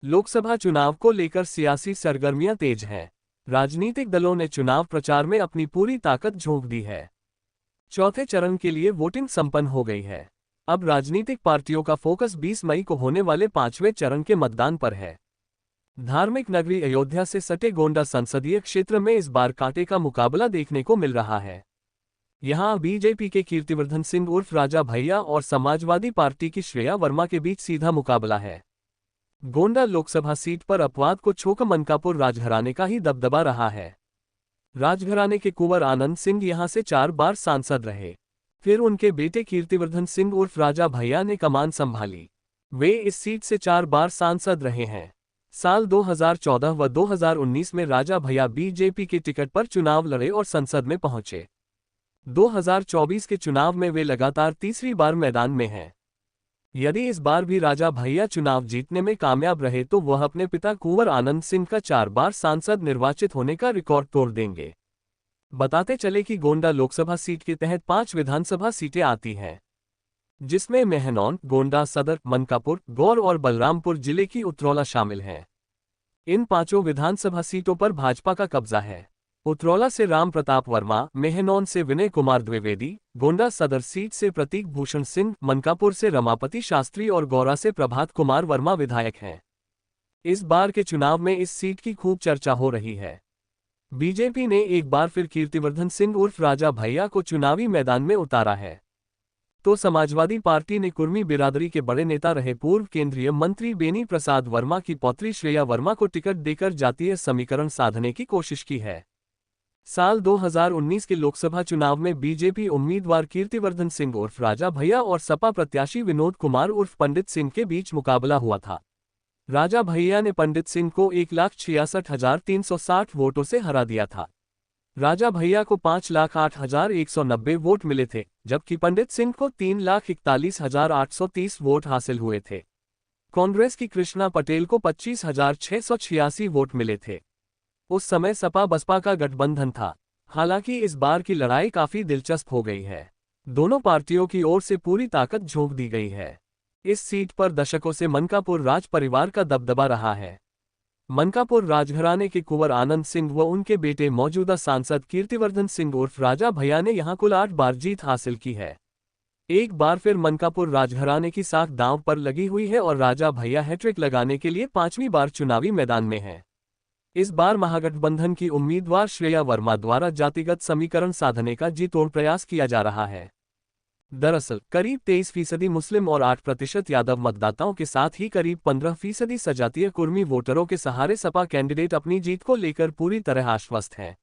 लोकसभा चुनाव को लेकर सियासी सरगर्मियां तेज हैं। राजनीतिक दलों ने चुनाव प्रचार में अपनी पूरी ताकत झोंक दी है। चौथे चरण के लिए वोटिंग संपन्न हो गई है। अब राजनीतिक पार्टियों का फोकस 20 मई को होने वाले 5वें चरण के मतदान पर है। धार्मिक नगरी अयोध्या से सटे गोंडा संसदीय क्षेत्र में इस बार कांटे का मुकाबला देखने को मिल रहा है। यहां बीजेपी के कीर्तिवर्धन सिंह उर्फ राजा भैया और समाजवादी पार्टी की श्रेया वर्मा के बीच सीधा मुकाबला है। गोंडा लोकसभा सीट पर अपवाद को छोड़ मनकापुर राजघराने का ही दबदबा रहा है। राजघराने के कुंवर आनंद सिंह यहां से 4 बार सांसद रहे। फिर उनके बेटे कीर्तिवर्धन सिंह उर्फ राजा भैया ने कमान संभाली। वे इस सीट से 4 बार सांसद रहे हैं। साल 2014 व 2019 में राजा भैया बीजेपी के टिकट पर चुनाव लड़े और संसद में पहुंचे। 2024 के चुनाव में वे लगातार तीसरी बार मैदान में हैं। यदि इस बार भी राजा भैया चुनाव जीतने में कामयाब रहे तो वह अपने पिता कुंवर आनंद सिंह का 4 बार सांसद निर्वाचित होने का रिकॉर्ड तोड़ देंगे। बताते चले कि गोंडा लोकसभा सीट के तहत 5 विधानसभा सीटें आती हैं, जिसमें मेहनौन, गोंडा सदर, मनकापुर, गौर और बलरामपुर जिले की उतरौला शामिल हैं। इन 5 विधानसभा सीटों पर भाजपा का कब्जा है। उतरौला से राम प्रताप वर्मा, मेहनौन से विनय कुमार द्विवेदी, गोंडा सदर सीट से प्रतीक भूषण सिंह, मनकापुर से रमापति शास्त्री और गौरा से प्रभात कुमार वर्मा विधायक हैं। इस बार के चुनाव में इस सीट की खूब चर्चा हो रही है। बीजेपी ने एक बार फिर कीर्तिवर्धन सिंह उर्फ राजा भैया को चुनावी मैदान में उतारा है, तो समाजवादी पार्टी ने कुर्मी बिरादरी के बड़े नेता रहे पूर्व केंद्रीय मंत्री बेनी प्रसाद वर्मा की पौत्री श्रेया वर्मा को टिकट देकर जातीय समीकरण साधने की कोशिश की है। साल 2019 के लोकसभा चुनाव में बीजेपी उम्मीदवार कीर्तिवर्धन सिंह उर्फ राजा भैया और सपा प्रत्याशी विनोद कुमार उर्फ पंडित सिंह के बीच मुकाबला हुआ था। राजा भैया ने पंडित सिंह को 1,66,360 वोटों से हरा दिया था। राजा भैया को 5,08,190 वोट मिले थे, जबकि पंडित सिंह को 3,41,830 वोट हासिल हुए थे। कांग्रेस की कृष्णा पटेल को 25,686 वोट मिले थे। उस समय सपा बसपा का गठबंधन था। हालांकि इस बार की लड़ाई काफी दिलचस्प हो गई है। दोनों पार्टियों की ओर से पूरी ताकत झोंक दी गई है। इस सीट पर दशकों से मनकापुर राज परिवार का दबदबा रहा है। मनकापुर राजघराने के कुंवर आनंद सिंह व उनके बेटे मौजूदा सांसद कीर्तिवर्धन सिंह उर्फ राजा भैया ने यहां कुल 8 बार जीत हासिल की है। एक बार फिर मनकापुर राजघराने की साख दांव पर लगी हुई है और राजा भैया हैट्रिक लगाने के लिए 5वीं बार चुनावी मैदान में है। इस बार महागठबंधन की उम्मीदवार श्रेया वर्मा द्वारा जातिगत समीकरण साधने का जी तोड़ प्रयास किया जा रहा है। दरअसल करीब 23% मुस्लिम और 8% यादव मतदाताओं के साथ ही करीब 15% सजातीय कुर्मी वोटरों के सहारे सपा कैंडिडेट अपनी जीत को लेकर पूरी तरह आश्वस्त हैं।